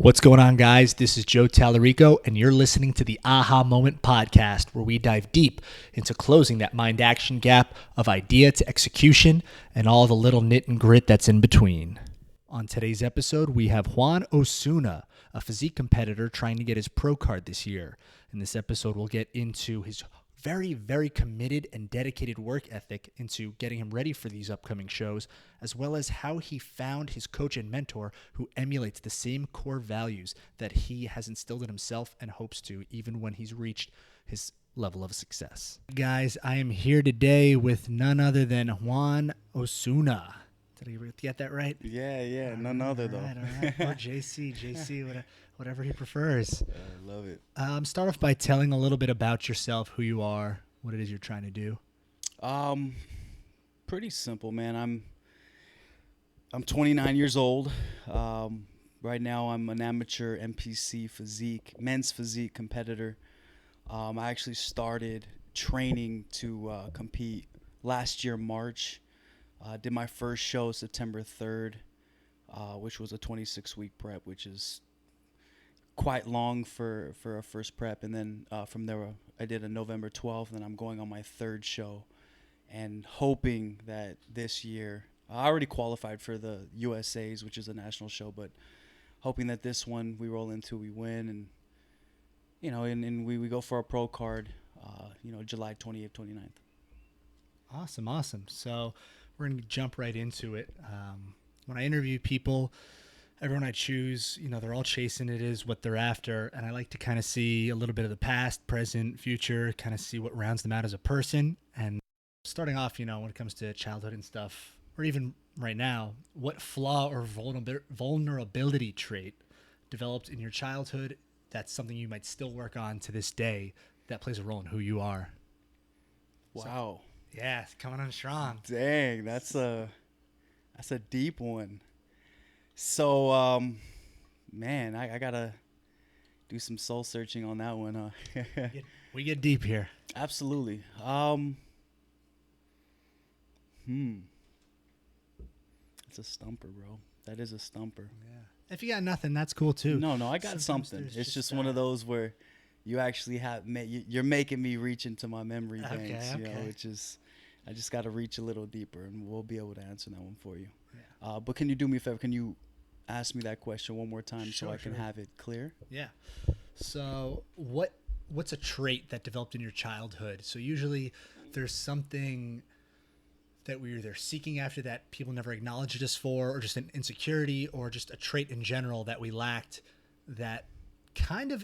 What's going on, guys? This is Joe Tallarico, and you're listening to the Aha Moment podcast, where we dive deep into closing that mind-action gap of idea to execution and all the little nit and grit that's in between. On today's episode, we have Juan Osuna, a physique competitor trying to get his pro card this year. In this episode, we'll get into his very, very committed and dedicated work ethic into getting him ready for these upcoming shows, as well as how he found his coach and mentor who emulates the same core values that he has instilled in himself and hopes to, even when he's reached his level of success. Guys, I am here today with none other than Juan Osuna. Did I get that right? Yeah, none other though. All right. Or JC, whatever he prefers. I love it. Start off by telling a little bit about yourself, who you are, what it is you're trying to do. Pretty simple, man. I'm 29 years old. Right now I'm an amateur NPC Physique, men's physique competitor. I actually started training to compete last year, March. Did my first show September 3rd, which was a 26-week prep, which is quite long for a first prep. And then from there, I did a November 12th, and I'm going on my third show and hoping that this year, I already qualified for the USA's, which is a national show, but hoping that this one we roll into, we win, and we go for a pro card, July 28th, 29th. Awesome. So we're going to jump right into it. When I interview people, everyone I choose, they're all chasing it is what they're after. And I like to kind of see a little bit of the past, present, future, kind of see what rounds them out as a person. And starting off, when it comes to childhood and stuff, or even right now, what flaw or vulnerability trait developed in your childhood that's something you might still work on to this day that plays a role in who you are? Wow. Yeah, it's coming on strong. Dang, that's a deep one. So, man, I gotta do some soul searching on that one, huh? We get deep here. Absolutely. It's a stumper, bro. That is a stumper. Yeah. If you got nothing, that's cool too. No, I got something. It's just one of those where you actually have you're making me reach into my memory banks, which is, I just got to reach a little deeper, and we'll be able to answer that one for you. Yeah. But can you do me a favor? Can you ask me that question one more time so I can have it clear? Yeah. So what's a trait that developed in your childhood? So usually there's something that we're either seeking after that people never acknowledged us for, or just an insecurity, or just a trait in general that we lacked that kind of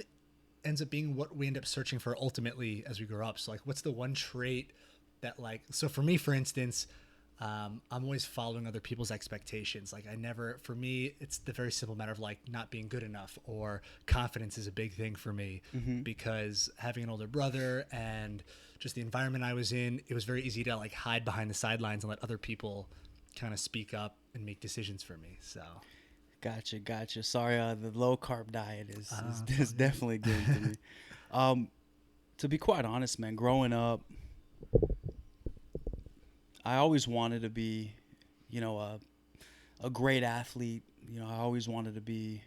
ends up being what we end up searching for ultimately as we grow up. So what's the one trait that so for me, for instance, I'm always following other people's expectations. For me, it's the very simple matter of not being good enough, or confidence is a big thing for me, because having an older brother and just the environment I was in, it was very easy to hide behind the sidelines and let other people kind of speak up and make decisions for me. So. Gotcha. Sorry, the low carb diet is definitely getting to me. To be quite honest, man, growing up, I always wanted to be, a great athlete. I always wanted to be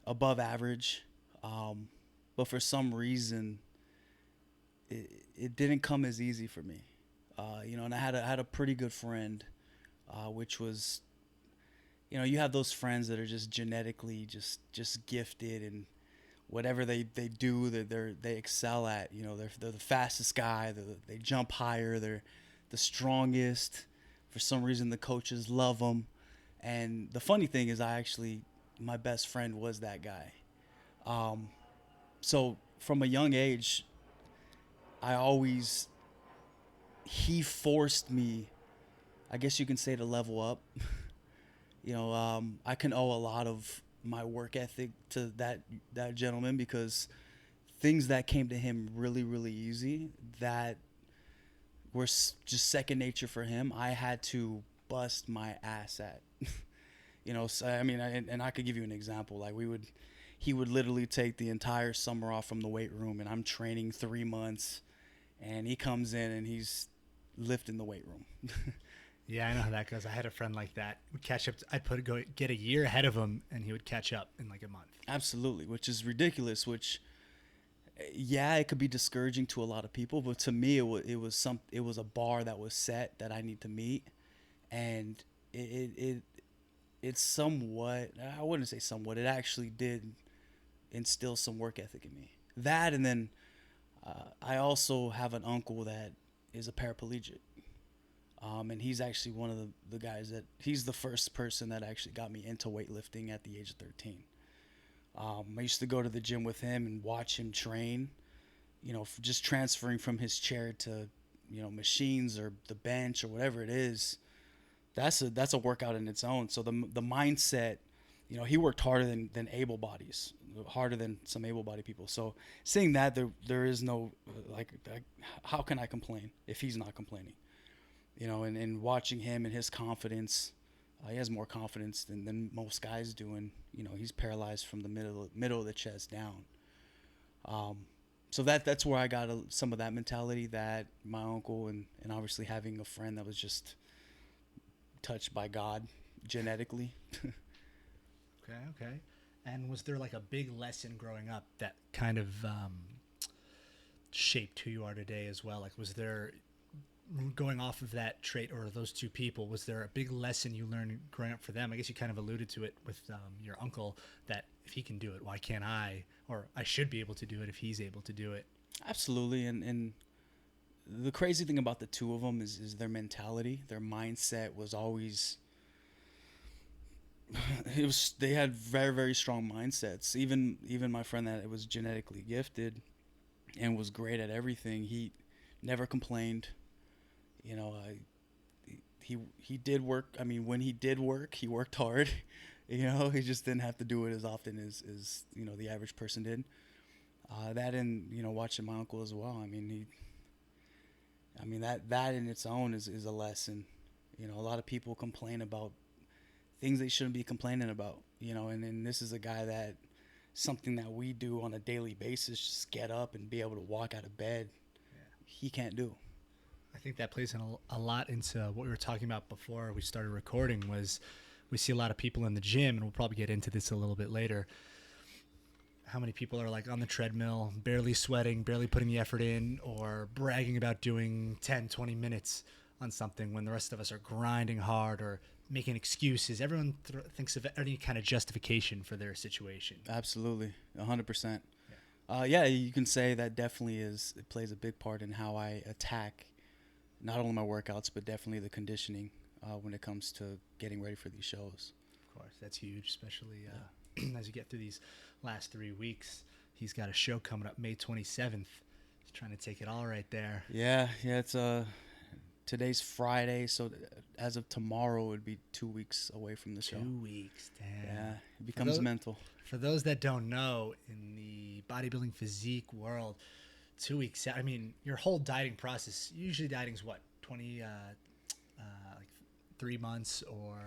above average, but for some reason, it didn't come as easy for me. And I had a pretty good friend, which was, you have those friends that are just genetically just gifted, and whatever they do, they excel at. They're the fastest guy. They jump higher. They're the strongest. For some reason, the coaches love them. And the funny thing is, my best friend was that guy. So from a young age, he forced me, I guess you can say, to level up. I can owe a lot of my work ethic to that gentleman, because things that came to him really, really easy, that were just second nature for him, I had to bust my ass at. So, and I could give you an example. He would literally take the entire summer off from the weight room, and I'm training 3 months, and he comes in and he's lifting the weight room. Yeah, I know how that goes. I had a friend like that. Would catch up. I'd go get a year ahead of him, and he would catch up in like a month. Absolutely, which is ridiculous. Which, yeah, it could be discouraging to a lot of people, but to me, it was a bar that was set that I need to meet, and it's somewhat. I wouldn't say somewhat. It actually did instill some work ethic in me. That, and then I also have an uncle that is a paraplegic. And he's actually one of the guys he's the first person that actually got me into weightlifting at the age of 13. I used to go to the gym with him and watch him train, just transferring from his chair to, machines or the bench or whatever it is. That's a workout in its own. So the mindset, he worked harder than able bodies, harder than some able bodied people. So seeing that there is no, how can I complain if he's not complaining? And watching him and his confidence, he has more confidence than most guys do. And, he's paralyzed from the middle of the chest down. So that's where I got some of that mentality, that my uncle and obviously having a friend that was just touched by God genetically. Okay. And was there like a big lesson growing up that kind of shaped who you are today as well? Like, was there, going off of that trait or those two people, was there a big lesson you learned growing up for them? I guess you kind of alluded to it with your uncle, that if he can do it, why can't I? Or I should be able to do it if he's able to do it. Absolutely. And the crazy thing about the two of them is their mentality. Their mindset was always, they had very, very strong mindsets. Even my friend that was genetically gifted and was great at everything, he never complained. He did work. I mean, when he did work, he worked hard. He just didn't have to do it as often as the average person did. That, and watching my uncle as well. That in its own is a lesson. A lot of people complain about things they shouldn't be complaining about. And this is a guy that, something that we do on a daily basis, just get up and be able to walk out of bed. Yeah. He can't do. I think that plays in a lot into what we were talking about before we started recording. Was we see a lot of people in the gym, and we'll probably get into this a little bit later, how many people are like on the treadmill, barely sweating, barely putting the effort in, or bragging about doing 10, 20 minutes on something when the rest of us are grinding hard or making excuses. Everyone thinks of any kind of justification for their situation. Absolutely, 100%. Yeah, you can say that definitely it plays a big part in how I attack not only my workouts, but definitely the conditioning when it comes to getting ready for these shows. Of course, that's huge, especially as you get through these last 3 weeks. He's got a show coming up May 27th. He's trying to take it all right there. Yeah, it's today's Friday, so as of tomorrow, it would be 2 weeks away from the show. 2 weeks, damn. Yeah, it becomes mental. For those that don't know, in the bodybuilding physique world, 2 weeks, I mean, your whole dieting process, usually dieting's what, 3 months or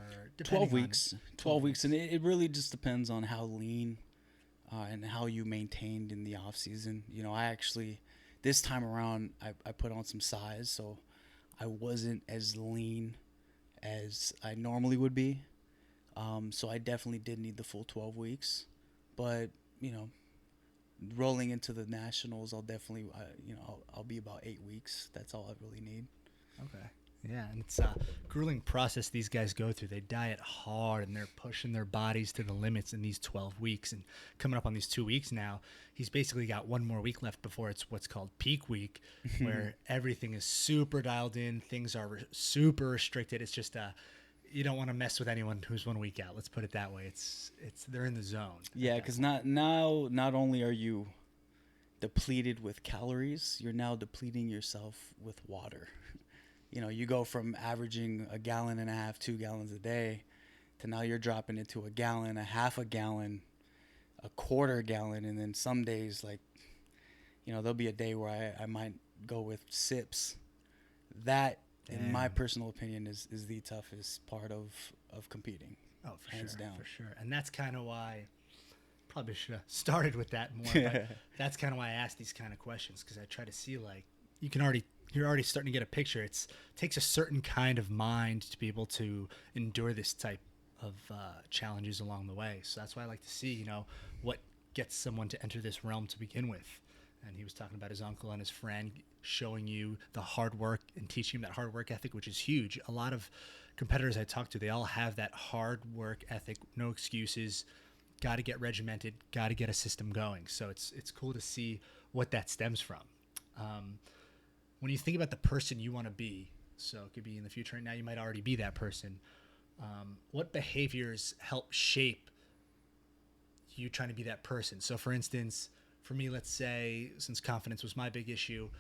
12 weeks. 12 weeks, and it really just depends on how lean and how you maintained in the off season. I actually, this time around, I put on some size, so I wasn't as lean as I normally would be. So I definitely did need the full 12 weeks, but rolling into the nationals, I'll definitely, I'll be about 8 weeks. That's all I really need. Okay. Yeah, and it's a grueling process these guys go through. They diet hard, and they're pushing their bodies to the limits in these 12 weeks. And coming up on these 2 weeks now, he's basically got 1 more week left before it's what's called peak week, where everything is super dialed in. Things are super restricted. It's just you don't want to mess with anyone who's 1 week out. Let's put it that way. It's they're in the zone. Yeah, because not only are you depleted with calories, you're now depleting yourself with water. You go from averaging 1.5 gallons, 2 gallons a day, to now you're dropping it to 1 gallon, a half a gallon, a quarter gallon, and then some days, there'll be a day where I might go with sips. That, in my personal opinion, is the toughest part of competing. Oh, for hands sure, down. For sure. And that's kind of why, probably should have started with that more, but that's kind of why I ask these kind of questions, because I try to see, you can already you're already starting to get a picture. It takes a certain kind of mind to be able to endure this type of challenges along the way. So that's why I like to see, what gets someone to enter this realm to begin with. And he was talking about his uncle and his friend showing you the hard work and teaching him that hard work ethic, which is huge. A lot of competitors I talk to, they all have that hard work ethic, no excuses, got to get regimented, got to get a system going. So it's cool to see what that stems from. When you think about the person you want to be, so it could be in the future, right now you might already be that person. What behaviors help shape you trying to be that person? So for instance, for me, let's say, since confidence was my big issue,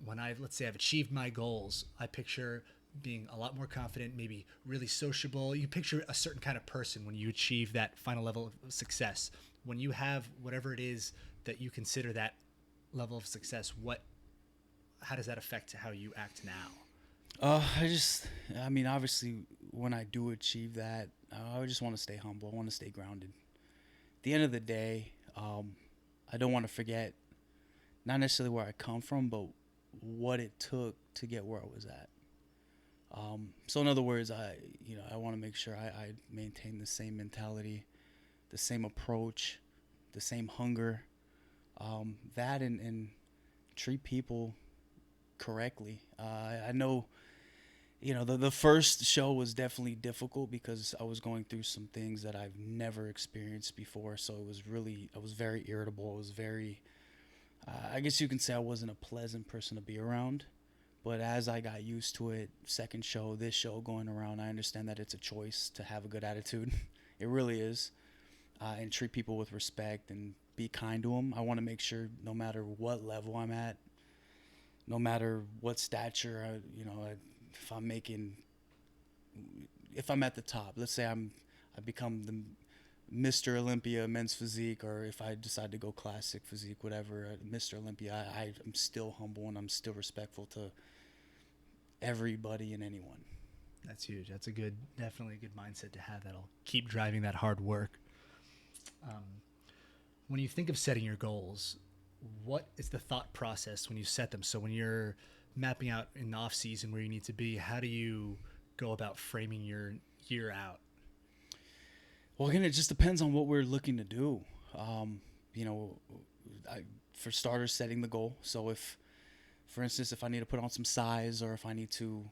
let's say I've achieved my goals, I picture being a lot more confident, maybe really sociable. You picture a certain kind of person when you achieve that final level of success. When you have whatever it is that you consider that level of success, how does that affect how you act now? Obviously, when I do achieve that, I just want to stay humble. I want to stay grounded. At the end of the day, I don't want to forget not necessarily where I come from, but what it took to get where I was at. So in other words, I want to make sure I maintain the same mentality, the same approach, the same hunger, that and treat people correctly. I know, the first show was definitely difficult because I was going through some things that I've never experienced before. So I was very irritable. I was very, I guess you can say I wasn't a pleasant person to be around. But as I got used to it, second show, this show going around, I understand that it's a choice to have a good attitude. It really is. And treat people with respect and be kind to them. I want to make sure no matter what level I'm at, no matter what stature, if I'm at the top, let's say I become the Mr. Olympia men's physique, or if I decide to go classic physique, whatever, Mr. Olympia, I'm still humble and I'm still respectful to everybody and anyone. That's huge. That's definitely a good mindset to have. That'll keep driving that hard work. When you think of setting your goals, what is the thought process when you set them? So when you're mapping out in the off season where you need to be, how do you go about framing your year out? Well, again, it just depends on what we're looking to do. For starters, setting the goal. So for instance, if I need to put on some size, or if I need to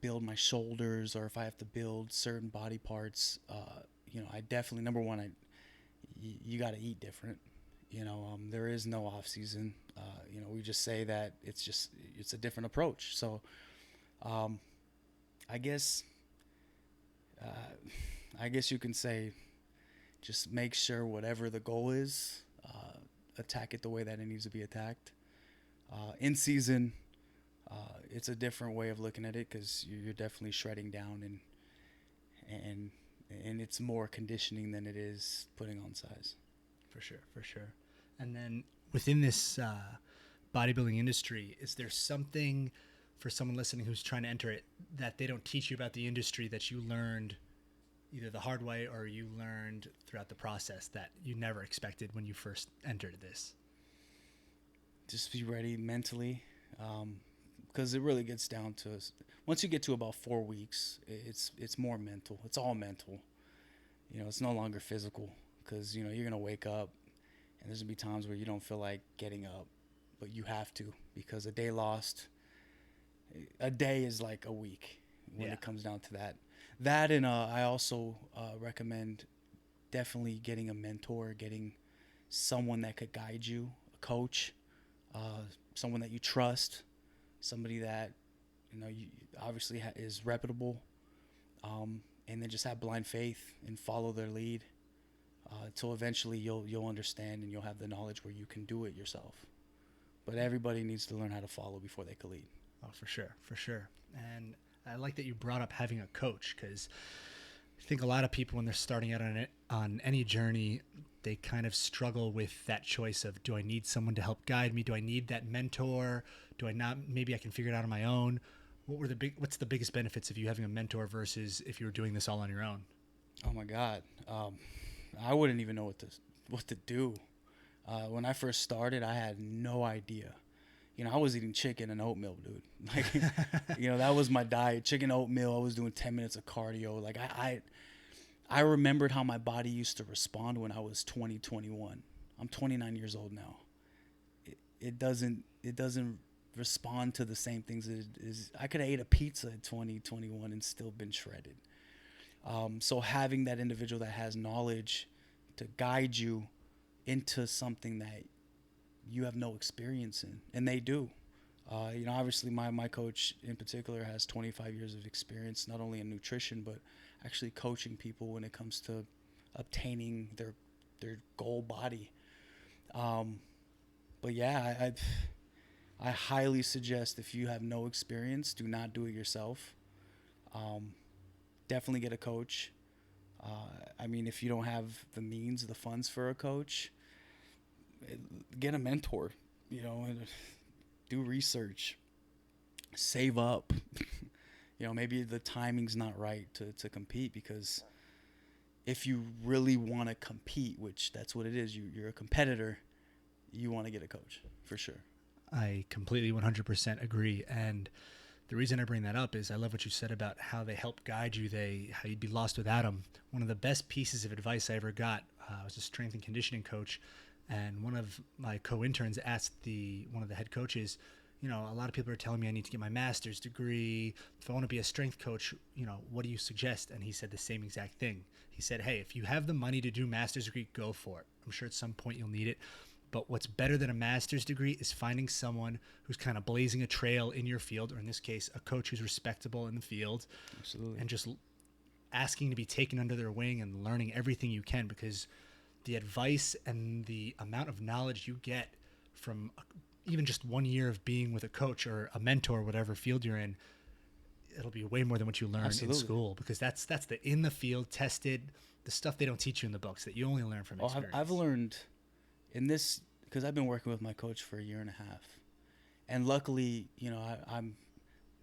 build my shoulders, or if I have to build certain body parts, I definitely, number one, you got to eat different. There is no off season. We just say that it's a different approach. So, I guess you can say, just make sure whatever the goal is, attack it the way that it needs to be attacked. In season, it's a different way of looking at it, because you're definitely shredding down and it's more conditioning than it is putting on size. For sure. And then within this bodybuilding industry, is there something for someone listening who's trying to enter it that they don't teach you about the industry that you learned either the hard way or you learned throughout the process that you never expected when you first entered this? Just be ready mentally, because it really gets down to, once you get to about 4 weeks, it's more mental. It's all mental. It's no longer physical, because you're gonna wake up and there's gonna be times where you don't feel like getting up, but you have to, because a day is like a week when it comes down to that. And I also recommend definitely getting a mentor, getting someone that could guide you, a coach, someone that you trust, somebody that you obviously is reputable, and then just have blind faith and follow their lead, until eventually you'll understand and you'll have the knowledge where you can do it yourself. But everybody needs to learn how to follow before they can lead. Oh, for sure. And I like that you brought up having a coach, because I think a lot of people, when they're starting out on any journey, they kind of struggle with that choice of, do I need someone to help guide me? Do I need that mentor? Do I not? Maybe I can figure it out on my own. What's the biggest benefits of you having a mentor versus if you were doing this all on your own? Oh my God. I wouldn't even know what to do. When I first started, I had no idea. I was eating chicken and oatmeal, dude. Like, that was my diet. Chicken, oatmeal. I was doing 10 minutes of cardio. Like, I remembered how my body used to respond when I was 20, 21. I'm 29 years old now. It doesn't respond to the same things that it is. I could have ate a pizza at 20, 21 and still been shredded. So having that individual that has knowledge to guide you into something that you have no experience in, and they do. Obviously my coach in particular has 25 years of experience, not only in nutrition, but actually coaching people when it comes to obtaining their goal body. But yeah, I highly suggest, if you have no experience, do not do it yourself. Definitely get a coach. If you don't have the means, the funds for a coach, get a mentor, and do research, save up. Maybe the timing's not right to compete, because if you really want to compete, which that's what it is, you're a competitor, you want to get a coach for sure. I completely 100% agree. And the reason I bring that up is I love what you said about how they help guide you, how you'd be lost without them. One of the best pieces of advice I ever got, I was a strength and conditioning coach, and one of my co-interns asked one of the head coaches, a lot of people are telling me I need to get my master's degree. If I want to be a strength coach, what do you suggest? And he said the same exact thing. He said, hey, if you have the money to do master's degree, go for it. I'm sure at some point you'll need it. But what's better than a master's degree is finding someone who's kind of blazing a trail in your field, or in this case, a coach who's respectable in the field. Absolutely. And just asking to be taken under their wing and learning everything you can, because the advice and the amount of knowledge you get from even just 1 year of being with a coach or a mentor, whatever field you're in, it'll be way more than what you learn in school, because that's the in the field tested, the stuff they don't teach you in the books that you only learn from experience. I've learned in this, because I've been working with my coach for 1.5 years, and luckily, I'm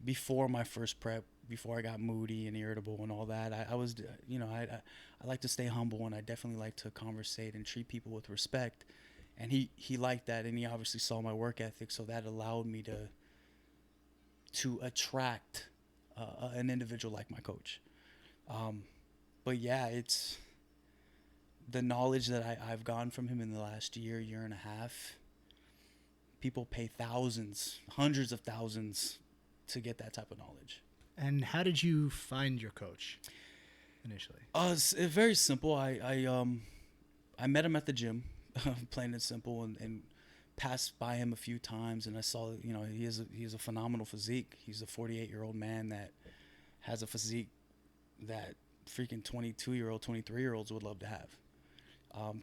before my first prep, before I got moody and irritable and all that, I was, I like to stay humble, and I definitely like to conversate and treat people with respect. And he liked that, and he obviously saw my work ethic, so that allowed me to attract an individual like my coach. But yeah, it's the knowledge that I've gotten from him in the last year and a half. People pay thousands, hundreds of thousands to get that type of knowledge. And how did you find your coach initially? It's very simple. I met him at the gym, plain and simple, and passed by him a few times, and I saw, he has a phenomenal physique. He's a 48-year-old man that has a physique that freaking 22-year-old, 23-year-olds would love to have.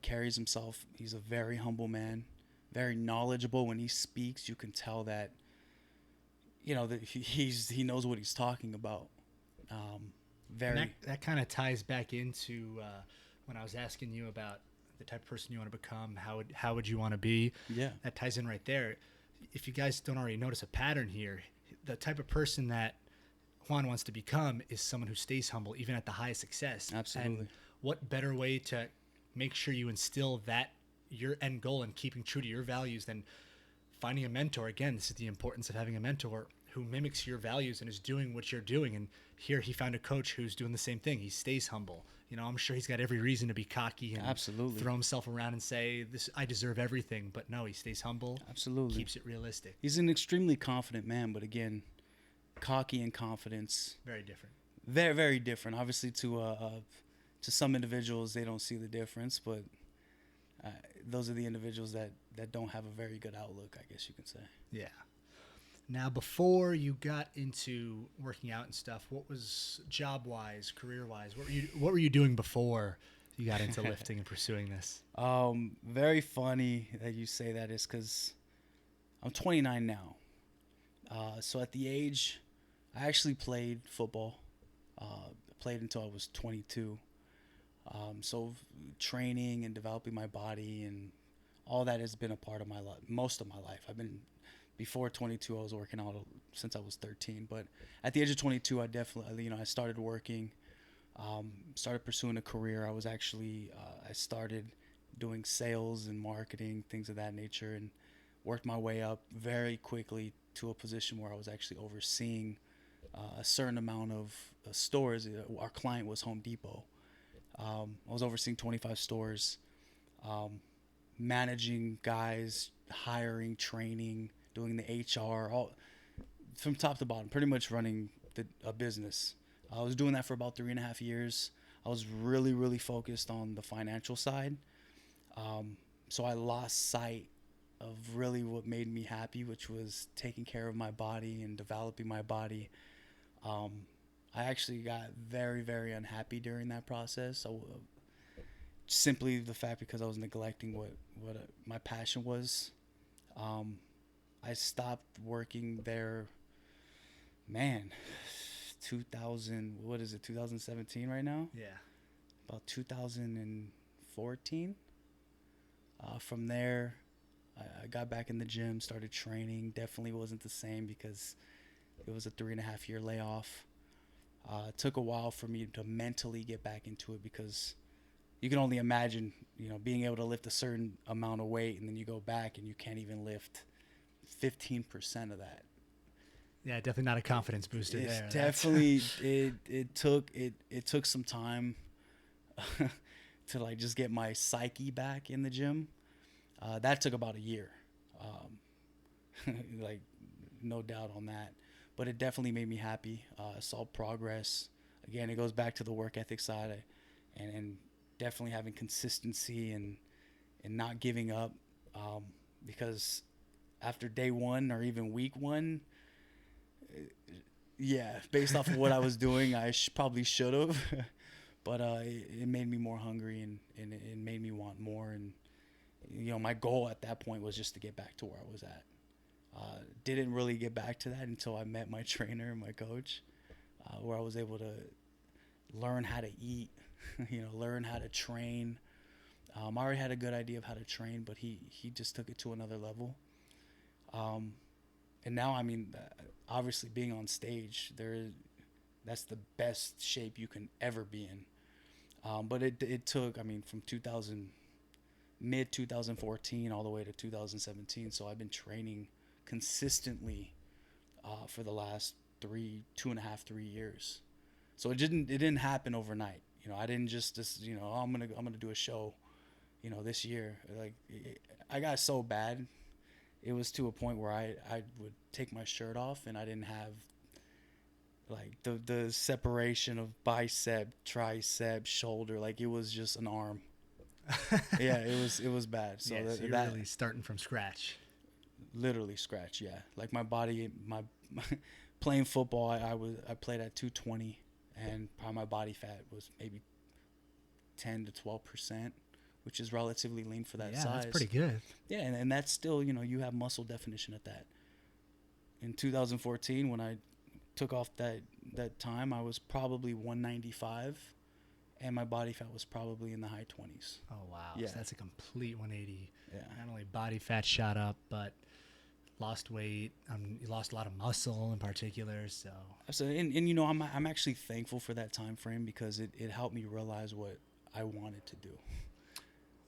Carries himself. He's a very humble man, very knowledgeable. When he speaks, you can tell that, that he knows what he's talking about. That kind of ties back into when I was asking you about the type of person you want to become, how would you want to be? Yeah. That ties in right there. If you guys don't already notice a pattern here, the type of person that Juan wants to become is someone who stays humble even at the highest success. Absolutely. And what better way to make sure you instill that your end goal and keeping true to your values than finding a mentor? Again, this is the importance of having a mentor who mimics your values and is doing what you're doing. And here he found a coach who's doing the same thing. He stays humble. I'm sure he's got every reason to be cocky and absolutely throw himself around and say, "This, I deserve everything." But no, he stays humble. Absolutely. Keeps it realistic. He's an extremely confident man, but again, cocky and confidence, very different. Very, very different. Obviously, to some individuals, they don't see the difference, but those are the individuals that don't have a very good outlook, I guess you could say. Yeah. Now, before you got into working out and stuff, what was job-wise, career-wise? What were you doing before you got into lifting and pursuing this? Very funny that you say that, is because I'm 29 now. So at the age, I actually played football. Played until I was 22. So training and developing my body and all that has been a part of my life, most of my life. Before 22, I was working out since I was 13. But at the age of 22, I definitely, I started working, started pursuing a career. I was actually, I started doing sales and marketing, things of that nature. And worked my way up very quickly to a position where I was actually overseeing a certain amount of stores. Our client was Home Depot. I was overseeing 25 stores, managing guys, hiring, training, doing the HR, all from top to bottom, pretty much running a business. I was doing that for about 3.5 years. I was really, really focused on the financial side. So I lost sight of really what made me happy, which was taking care of my body and developing my body. I actually got very, very unhappy during that process. Simply the fact because I was neglecting what my passion was. I stopped working there, man, 2017 right now? Yeah. About 2014. From there, I got back in the gym, started training. Definitely wasn't the same because it was a 3.5 year layoff. It took a while for me to mentally get back into it because you can only imagine, being able to lift a certain amount of weight and then you go back and you can't even lift 15% of that. Yeah, definitely not a confidence booster It's there. definitely it took some time to like just get my psyche back in the gym. That took about a year. Like no doubt on that. But it definitely made me happy. I saw progress. Again, it goes back to the work ethic side and definitely having consistency and not giving up. Because after day one or even week one, based off of what I was doing, I probably should have. But it made me more hungry and it made me want more. And, my goal at that point was just to get back to where I was at. Didn't really get back to that until I met my trainer and my coach, where I was able to learn how to eat, learn how to train. I already had a good idea of how to train, but he just took it to another level. And now, I mean, obviously being on stage, that's the best shape you can ever be in. But it took, I mean, from mid 2014 all the way to 2017. So I've been training consistently for the last 3 years. So it didn't happen overnight. I didn't just I'm gonna do a show, this year. Like I got so bad, it was to a point where I would take my shirt off and I didn't have like the separation of bicep, tricep, shoulder. Like it was just an arm. Yeah, it was bad. So, so you're really starting from scratch. Literally scratch. Yeah, like my body, my playing football, I played at 220, and probably my body fat was maybe 10 to 12%, which is relatively lean for that size. Yeah, that's pretty good. Yeah, and that's still, you have muscle definition at that. In 2014, when I took off that time, I was probably 195, and my body fat was probably in the high 20s. Oh, wow. Yeah. So that's a complete 180. Yeah. Not only body fat shot up, but lost weight. You lost a lot of muscle in particular. So and I'm actually thankful for that time frame because it helped me realize what I wanted to do.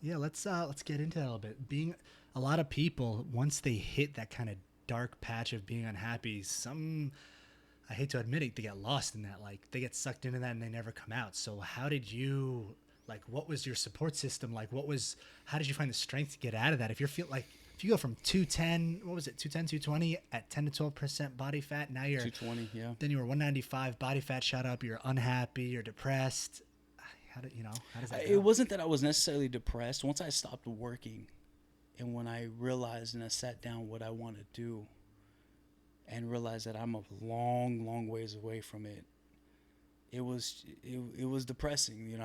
Yeah, let's get into that a little bit. Being a lot of people, once they hit that kind of dark patch of being unhappy, I hate to admit it, they get lost in that. Like they get sucked into that and they never come out. So how did you, like, what was your support system? Like how did you find the strength to get out of that? If you go from 210, what was it? 210, 220 at 10 to 12% body fat. Now you're 220. Yeah. Then you were 195, body fat shot up. You're unhappy. You're depressed. How does that go? It wasn't that I was necessarily depressed. Once I stopped working and when I realized and I sat down what I want to do and realized that I'm a long, long ways away from it, it was depressing.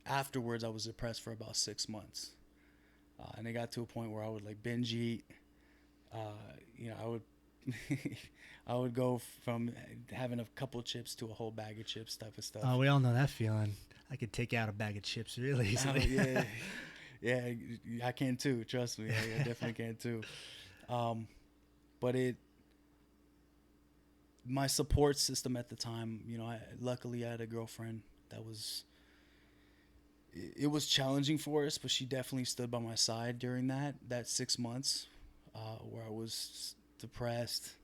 Afterwards I was depressed for about 6 months. And it got to a point where I would like binge eat. I would I would go from having a couple chips to a whole bag of chips type of stuff. Oh, we all know that feeling. I could take out a bag of chips really easily. Yeah, I can too. Trust me, I definitely can too. But my support system at the time, luckily I had a girlfriend that was. It was challenging for us, but she definitely stood by my side during that 6 months. where I was depressed.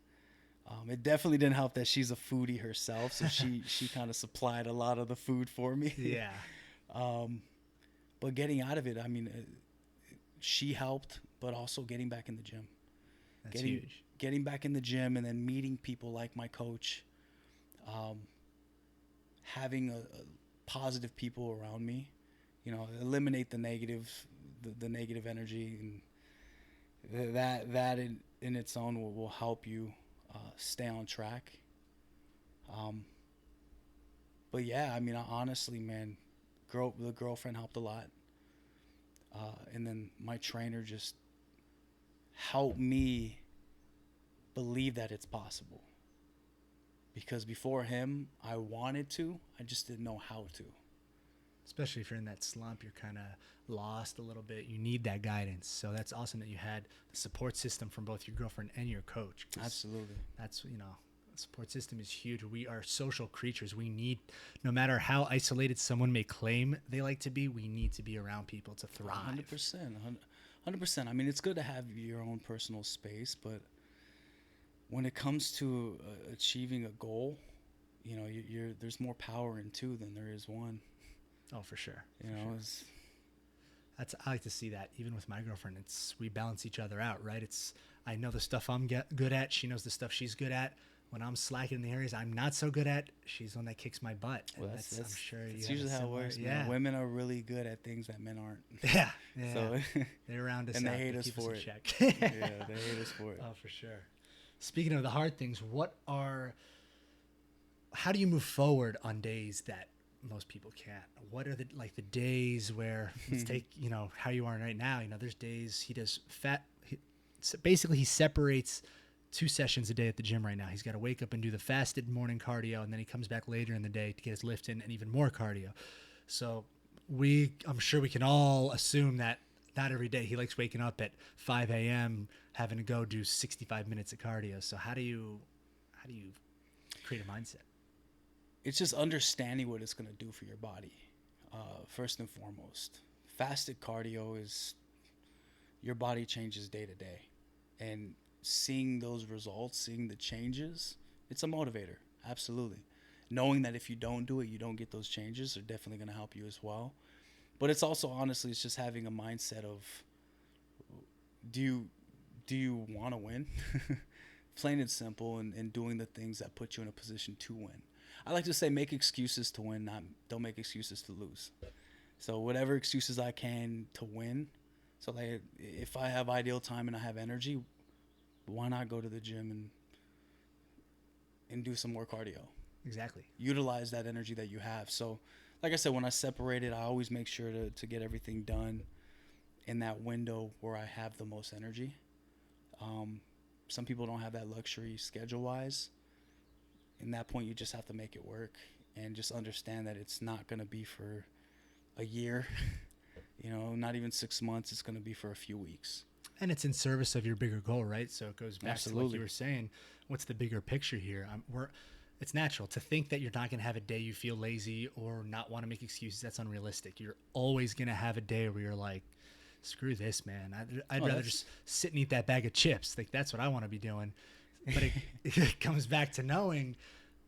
It definitely didn't help that she's a foodie herself, so she kind of supplied a lot of the food for me. Yeah. But getting out of it, I mean, she helped, but also getting back in the gym. That's huge. Getting back in the gym and then meeting people like my coach, having a positive people around me, eliminate the negative, the negative energy, and that in its own will help you stay on track. But yeah, I mean, honestly, man, the girlfriend helped a lot, and then my trainer just helped me believe that it's possible. Because before him, I wanted to, I just didn't know how to. Especially if you're in that slump, you're kind of lost a little bit. You need that guidance. So that's awesome that you had the support system from both your girlfriend and your coach. Absolutely. That's, support system is huge. We are social creatures. We need, no matter how isolated someone may claim they like to be, we need to be around people to thrive. 100%. I mean, it's good to have your own personal space, but when it comes to achieving a goal, there's more power in two than there is one. Oh, for sure. I like to see that even with my girlfriend. We balance each other out, right? I know the stuff I'm good at. She knows the stuff she's good at. When I'm slacking in the areas I'm not so good at, she's the one that kicks my butt. Well, I'm sure that's usually how it works. Yeah. Man. Women are really good at things that men aren't. Yeah. So they round us and up. they hate us for it. Check. Yeah, they hate us for it. Oh, for sure. Speaking of the hard things, how do you move forward on days that most people can't? What are the days where, let's take, how you are right now, there's days he does basically he separates 2 sessions a day at the gym right now. He's got to wake up and do the fasted morning cardio, and then he comes back later in the day to get his lift in and even more cardio. So I'm sure we can all assume that not every day he likes waking up at 5 a.m. having to go do 65 minutes of cardio. So how do you create a mindset? It's just understanding what it's going to do for your body. First and foremost, fasted cardio is your body changes day to day, and seeing those results, seeing the changes, it's a motivator. Absolutely. Knowing that if you don't do it, you don't get those changes are definitely going to help you as well. But it's also, honestly, it's just having a mindset of, do you want to win? Plain and simple, and doing the things that put you in a position to win. I like to say make excuses to win, don't make excuses to lose. So whatever excuses I can to win. So like if I have ideal time and I have energy, why not go to the gym and do some more cardio? Exactly. Utilize that energy that you have. So like I said, when I separate it, I always make sure to get everything done in that window where I have the most energy. Some people don't have that luxury schedule-wise. In that point, you just have to make it work and just understand that it's not going to be for a year, not even 6 months. It's going to be for a few weeks. And it's in service of your bigger goal, right? So it goes back Absolutely. to like you were saying, what's the bigger picture here? It's natural to think that you're not going to have a day you feel lazy or not want to make excuses. That's unrealistic. You're always going to have a day where you're like, screw this, man. I'd rather just sit and eat that bag of chips. Like, that's what I want to be doing. But it comes back to knowing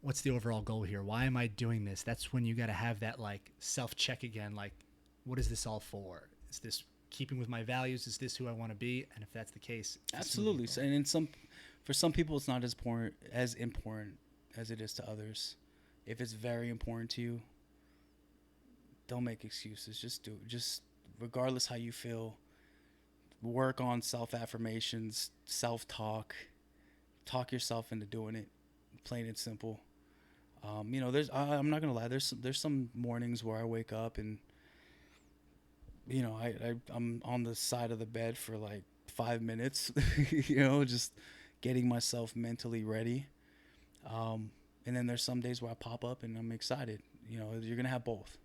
what's the overall goal here. Why am I doing this? That's when you got to have that like self-check again. Like, what is this all for? Is this keeping with my values? Is this who I want to be? And if that's the case, absolutely. So, and for some people, it's not as important as it is to others. If it's very important to you, don't make excuses. Just do it. Just regardless how you feel, work on self-affirmations, self-talk, talk yourself into doing it, plain and simple. I'm not gonna lie. There's some mornings where I wake up and I'm on the side of the bed for like 5 minutes, just getting myself mentally ready. And then there's some days where I pop up and I'm excited. You're gonna have both.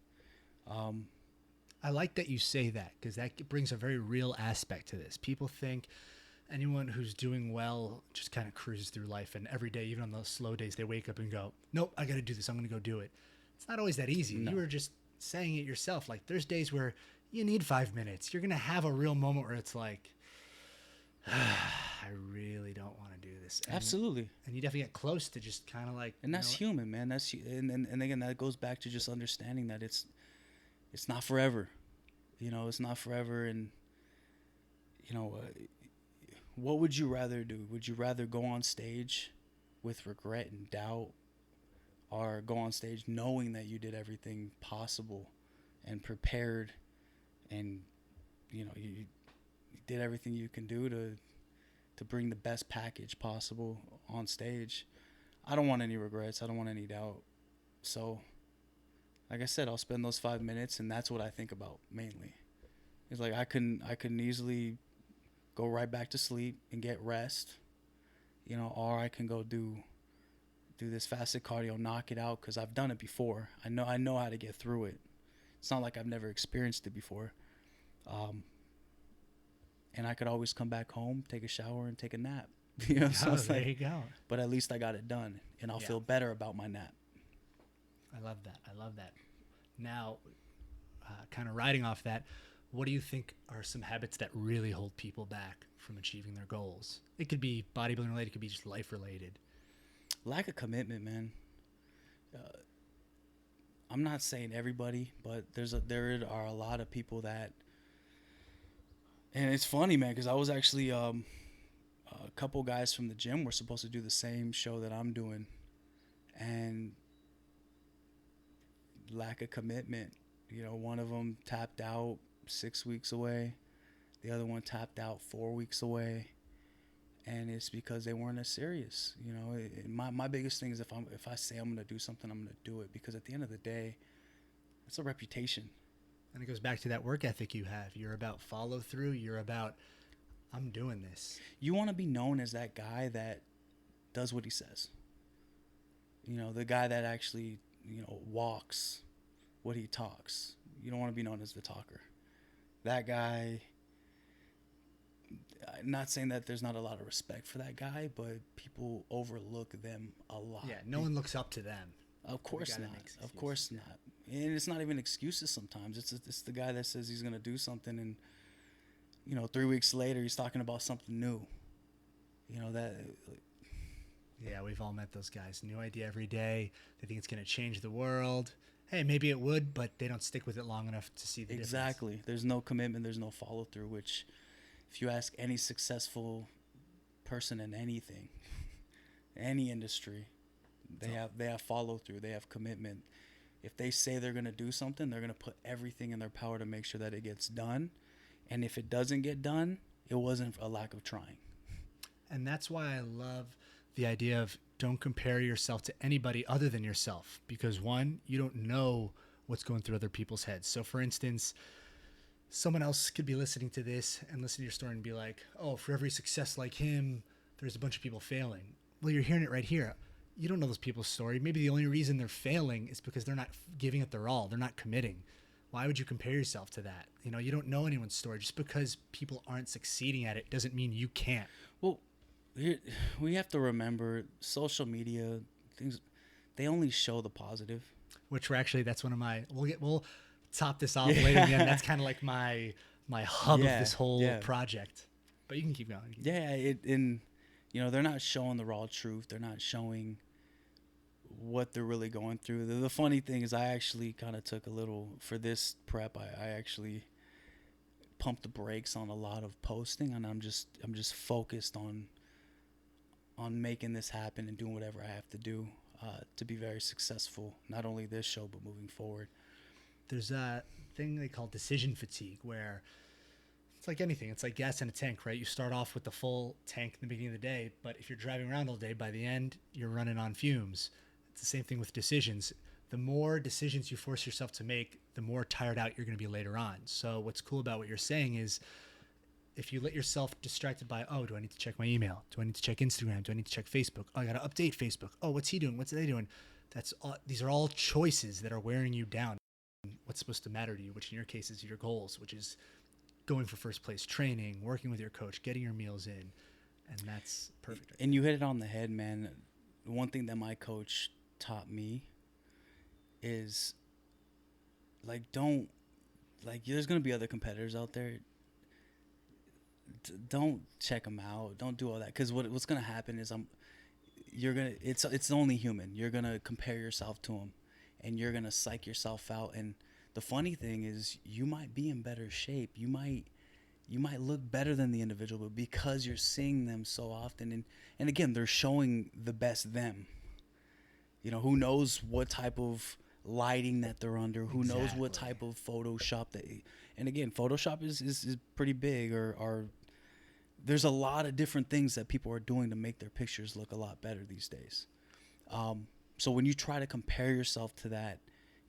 I like that you say that, because that brings a very real aspect to this. People think anyone who's doing well just kind of cruises through life, and every day, even on those slow days, they wake up and go, nope, I got to do this. I'm going to go do it. It's not always that easy. No. You were just saying it yourself. Like, there's days where you need 5 minutes. You're going to have a real moment where it's like, I really don't want to do this. Absolutely. And you definitely get close to just kind of like, And that's human, man. And again, that goes back to just understanding that it's not forever. It's not forever. And what would you rather do? Would you rather go on stage with regret and doubt, or go on stage knowing that you did everything possible and prepared, and you did everything you can do to bring the best package possible on stage? I don't want any regrets. I don't want any doubt. So, like I said, I'll spend those 5 minutes, and that's what I think about mainly. It's like I couldn't easily go right back to sleep and get rest, or I can go do this fasted cardio, knock it out, because I've done it before. I know how to get through it. It's not like I've never experienced it before. And I could always come back home, take a shower, and take a nap. So there you go. But at least I got it done, and I'll feel better about my nap. I love that. Now, kind of riding off that, what do you think are some habits that really hold people back from achieving their goals? It could be bodybuilding related, it could be just life related. Lack of commitment, man. I'm not saying everybody, but there are a lot of people that, and it's funny, man, because I was actually a couple guys from the gym were supposed to do the same show that I'm doing, and lack of commitment. One of them tapped out 6 weeks away, the other one tapped out 4 weeks away, and it's because they weren't as serious. My biggest thing is if I say I'm gonna do something, I'm gonna do it, because at the end of the day, it's a reputation. And it goes back to that work ethic you have. You're about follow through. You're about, I'm doing this. You want to be known as that guy that does what he says. The guy that actually walks what he talks. You don't want to be known as the talker. That guy. I'm not saying that there's not a lot of respect for that guy, but people overlook them a lot. Yeah, no one looks up to them. Of course not. Of course not. And it's not even excuses sometimes. It's the guy that says he's going to do something, and 3 weeks later he's talking about something new. That. Yeah, we've all met those guys. New idea every day. They think it's going to change the world. Hey, maybe it would, but they don't stick with it long enough to see the difference. Exactly. There's no commitment. There's no follow through, which, if you ask any successful person in anything, any industry, they have follow through. They have commitment. If they say they're going to do something, they're going to put everything in their power to make sure that it gets done. And if it doesn't get done, it wasn't a lack of trying. And that's why I love the idea of don't compare yourself to anybody other than yourself, because one, you don't know what's going through other people's heads. So for instance, someone else could be listening to this and listen to your story and be like, oh, for every success like him, there's a bunch of people failing. Well, you're hearing it right here. You don't know those people's story. Maybe the only reason they're failing is because they're not giving it their all. They're not committing. Why would you compare yourself to that? You don't know anyone's story. Just because people aren't succeeding at it doesn't mean you can't. Well, we have to remember social media things, they only show the positive. Which that's one of my, we'll top this off later again. That's kind of like my hub of this whole project. But you can keep going. They're not showing the raw truth. They're not showing what they're really going through. The funny thing is, I actually kind of took a little, for this prep, I actually pumped the brakes on a lot of posting, and I'm just focused on making this happen and doing whatever I have to do to be very successful, not only this show, but moving forward. There's a thing they call decision fatigue, where it's like anything. It's like gas in a tank, right? You start off with the full tank in the beginning of the day, but if you're driving around all day, by the end, you're running on fumes. It's the same thing with decisions. The more decisions you force yourself to make, the more tired out you're going to be later on. So what's cool about what you're saying is, if you let yourself distracted by, oh, do I need to check my email? Do I need to check Instagram? Do I need to check Facebook? Oh, I got to update Facebook. Oh, what's he doing? What's they doing? These are all choices that are wearing you down. What's supposed to matter to you, which in your case is your goals, which is going for first place, training, working with your coach, getting your meals in. And that's perfect. And you hit it on the head, man. One thing that my coach taught me is, there's going to be other competitors out there. don't check them out. Don't do all that, because what's gonna happen is it's only human. You're gonna compare yourself to them, and you're gonna psych yourself out. And the funny thing is, you might be in better shape. You might look better than the individual, but because you're seeing them so often, and again, they're showing the best them. Who knows what type of lighting that they're under, who knows what type of Photoshop and again, Photoshop is pretty big, or there's a lot of different things that people are doing to make their pictures look a lot better these days. So when you try to compare yourself to that,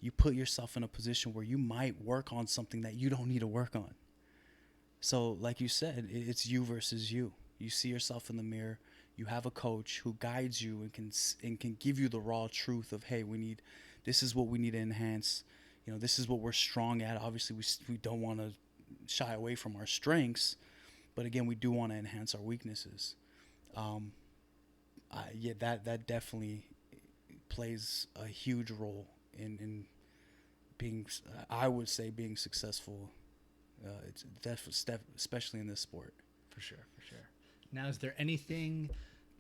you put yourself in a position where you might work on something that you don't need to work on. So like you said, it's you versus you. You see yourself in the mirror. You have a coach who guides you and can give you the raw truth of, hey, this is what we need to enhance. This is what we're strong at. Obviously, we don't want to shy away from our strengths, but again, we do want to enhance our weaknesses. That definitely plays a huge role in being, I would say, being successful. It's especially in this sport. For sure. Now, is there anything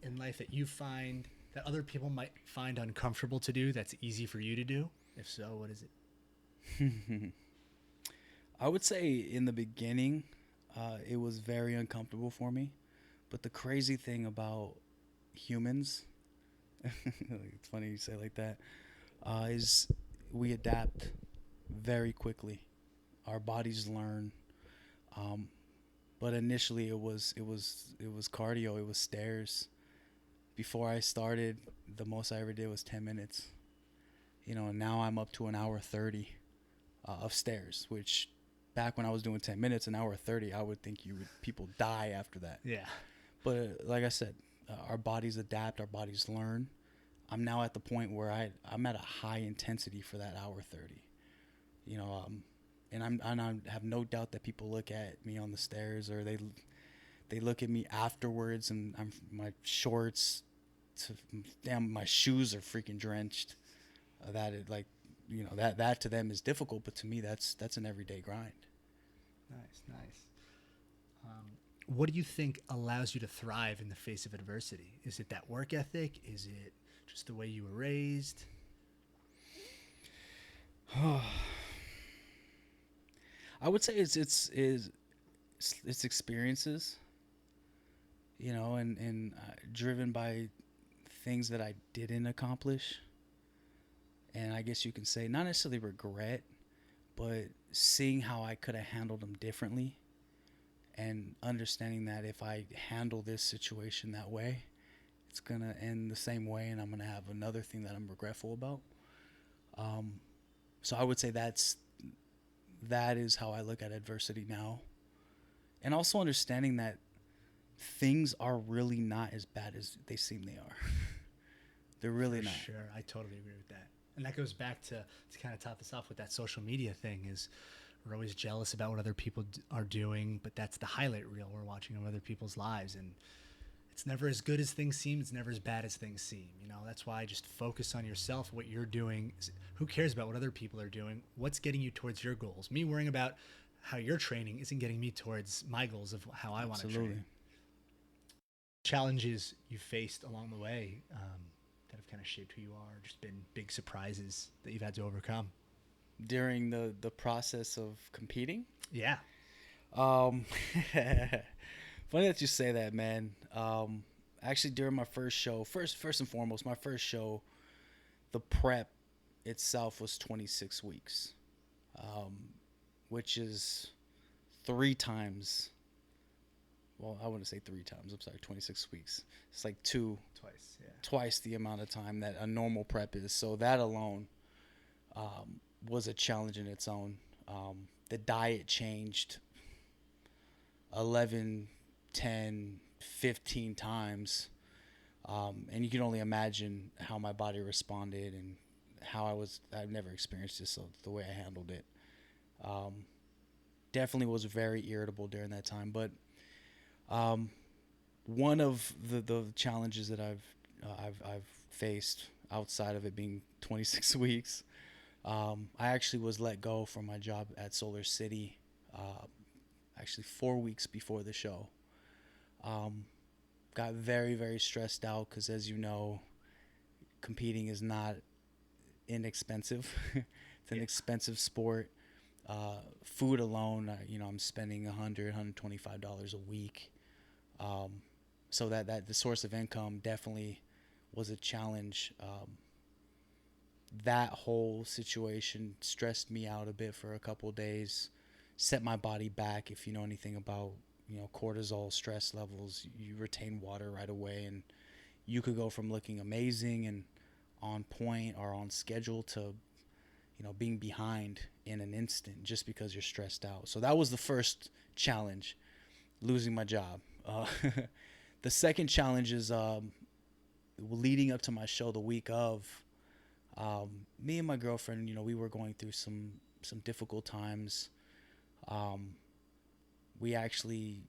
in life that you find that other people might find uncomfortable to do that's easy for you to do? If so, what is it? I would say in the beginning, it was very uncomfortable for me. But the crazy thing about humans, it's funny you say it like that, is we adapt very quickly. Our bodies learn. But initially it was cardio. It was stairs. Before I started, the most I ever did was 10 minutes. And now I'm up to an hour 30 of stairs, which back when I was doing 10 minutes, an hour 30, I would think people die after that. Yeah. But like I said, our bodies adapt, our bodies learn. I'm now at the point where I'm at a high intensity for that hour 30. And I have no doubt that people look at me on the stairs, or they look at me afterwards, and my shorts, my shoes are freaking drenched. That to them is difficult, but to me that's an everyday grind. Nice. What do you think allows you to thrive in the face of adversity? Is it that work ethic? Is it just the way you were raised? I would say it's experiences, and driven by things that I didn't accomplish. And I guess you can say not necessarily regret, but seeing how I could have handled them differently, and understanding that if I handle this situation that way, it's going to end the same way, and I'm going to have another thing that I'm regretful about. So I would say that is how I look at adversity now. And also understanding that things are really not as bad as they seem they are. They're really not. Sure, I totally agree with that. And that goes back to kind of top this off with that social media thing, is we're always jealous about what other people are doing, but that's the highlight reel we're watching of other people's lives. And it's never as good as things seem. It's never as bad as things seem. That's why I just focus on yourself, what you're doing. Who cares about what other people are doing? What's getting you towards your goals? Me worrying about how you're training isn't getting me towards my goals of how I want to train. Challenges you faced along the way that have kind of shaped who you are, just been big surprises that you've had to overcome during the process of competing? Yeah. Funny that you say that, man. Actually, during my first show, first and foremost, my first show, the prep itself was 26 weeks, which is 3 times. Well, I wouldn't say 3 times. I'm sorry, 26 weeks. It's like twice the amount of time that a normal prep is. So that alone was a challenge in its own. The diet changed 11, 10, 15 times. And you can only imagine how my body responded and how I've never experienced this, so the way I handled it. Definitely was very irritable during that time. But one of the challenges that I've faced outside of it being 26 weeks, I actually was let go from my job at Solar City, actually 4 weeks before the show. Got very, very stressed out because, as you know, competing is not inexpensive. It's an expensive sport. Food alone, I'm spending $125 a week. So that the source of income definitely was a challenge. That whole situation stressed me out a bit for a couple of days, set my body back. If you know anything about cortisol, stress levels, you retain water right away, and you could go from looking amazing and on point or on schedule to being behind in an instant just because you're stressed out. So that was the first challenge, losing my job. The second challenge is leading up to my show the week of. Me and my girlfriend, we were going through some difficult times. We actually,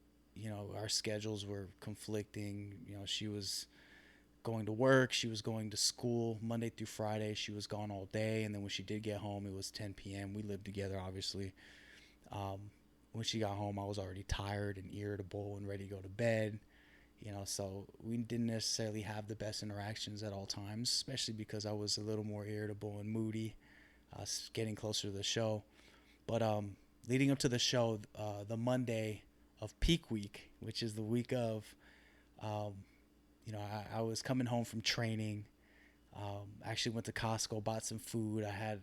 our schedules were conflicting. She was going to work, she was going to school Monday through Friday. She was gone all day, and then when she did get home, it was 10 p.m. We lived together, obviously. When she got home, I was already tired and irritable and ready to go to bed. So we didn't necessarily have the best interactions at all times, especially because I was a little more irritable and moody, getting closer to the show. But leading up to the show, the Monday of peak week, which is the week of, I was coming home from training. Actually went to Costco, bought some food. I had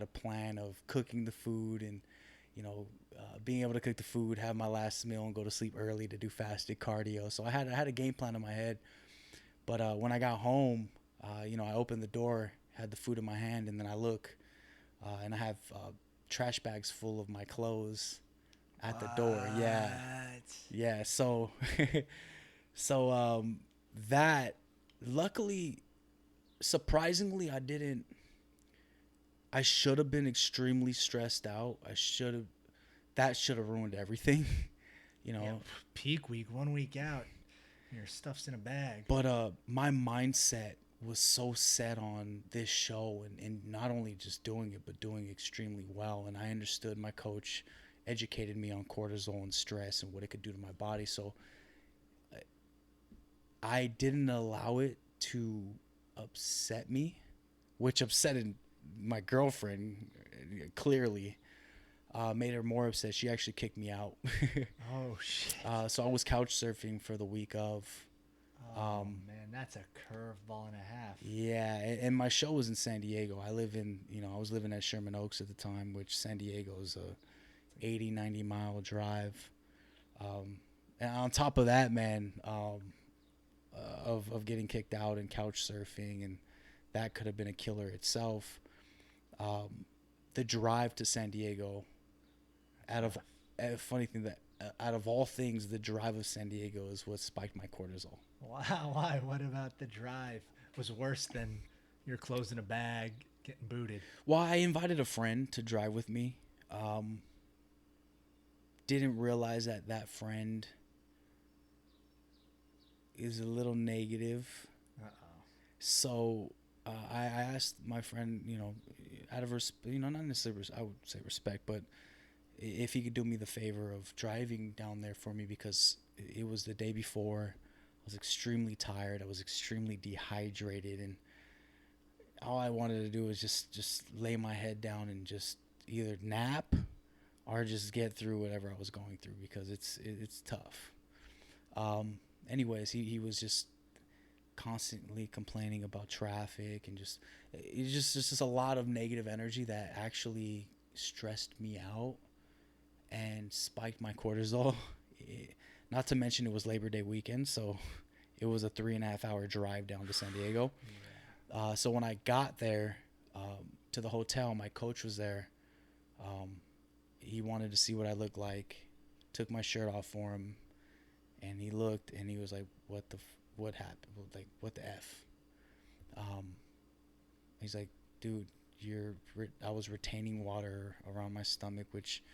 a plan of cooking the food and, being able to cook the food, have my last meal, and go to sleep early to do fasted cardio. So I had a game plan in my head. But when I got home, I opened the door, had the food in my hand, and then I look, and I have trash bags full of my clothes at the door. Yeah. So, that, luckily, surprisingly, I should have been extremely stressed out. That should have ruined everything, Yeah, peak week, 1 week out, your stuff's in a bag. But my mindset was so set on this show and not only just doing it, but doing extremely well. And I understood, my coach educated me on cortisol and stress and what it could do to my body. So I didn't allow it to upset me, which upset my girlfriend clearly. Made her more upset. She actually kicked me out. Oh, shit. So I was couch surfing for the week of. Man, that's a curveball and a half. Yeah, and my show was in San Diego. I was living at Sherman Oaks at the time, which San Diego is a 80, 90-mile drive. And on top of that, man, of getting kicked out and couch surfing, and that could have been a killer itself. The drive to San Diego, funny thing that out of all things, the drive of San Diego is what spiked my cortisol. Wow, why? What about the drive was worse than your clothes in a bag getting booted? Well, I invited a friend to drive with me. Didn't realize that friend is a little negative. So I asked my friend, out of not necessarily, I would say respect, but if he could do me the favor of driving down there for me, because it was the day before. I was extremely tired. I was extremely dehydrated, and all I wanted to do was just lay my head down and just either nap or just get through whatever I was going through, because it's tough. Anyways, he was just constantly complaining about traffic, and it's just a lot of negative energy that actually stressed me out and spiked my cortisol. Not to mention it was Labor Day weekend, so it was a 3.5 hour drive down to San Diego. Yeah. So when I got there to the hotel, my coach was there. He wanted to see what I looked like. Took my shirt off for him, and he looked and he was like, what happened? Like, what the F? He's like, dude, I was retaining water around my stomach, which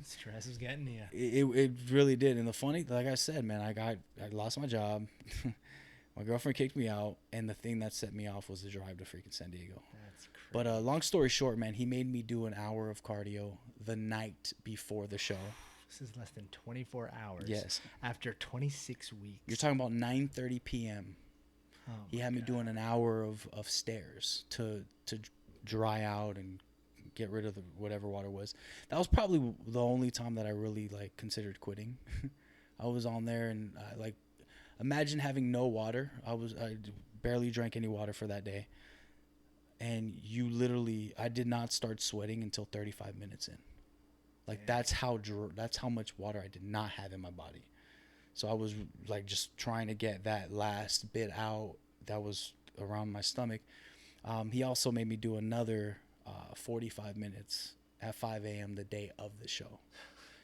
stress is getting to you. It really did. And the funny, like I said, man, I lost my job. My girlfriend kicked me out, and the thing that set me off was the drive to freaking San Diego. That's crazy. But long story short, man, he made me do an hour of cardio the night before the show. This is less than 24 hours. Yes. After 26 weeks. You're talking about 9:30 p.m. Oh He had me doing an hour of stairs to dry out and get rid of whatever water was. That was probably the only time that I really like considered quitting. I was on there and like, imagine having no water. I barely drank any water for that day. And I did not start sweating until 35 minutes in. Like, that's how much water I did not have in my body. So I was like just trying to get that last bit out that was around my stomach. He also made me do another 45 minutes at 5 a.m. the day of the show.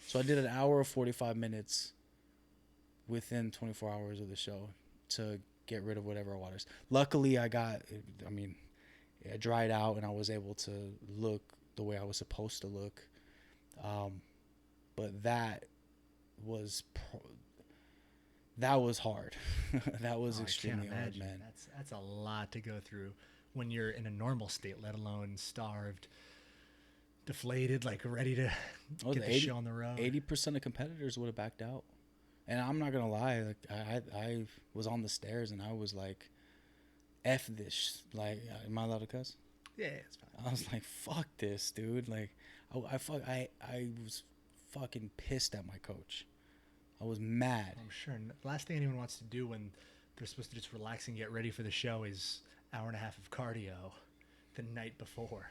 So I did an hour of 45 minutes within 24 hours of the show to get rid of whatever waters. Luckily, I dried out and I was able to look the way I was supposed to look. But that was hard. That was extremely hard, man. That's a lot to go through when you're in a normal state, let alone starved, deflated, like ready to get the show on the road. 80% of competitors would have backed out. And I'm not gonna lie, like I was on the stairs and I was like, F this. Like, am I allowed to cuss? Yeah, it's fine. I was like, fuck this, dude. Like, I was fucking pissed at my coach. I was mad. I'm sure. The last thing anyone wants to do when they're supposed to just relax and get ready for the show is hour and a half of cardio the night before.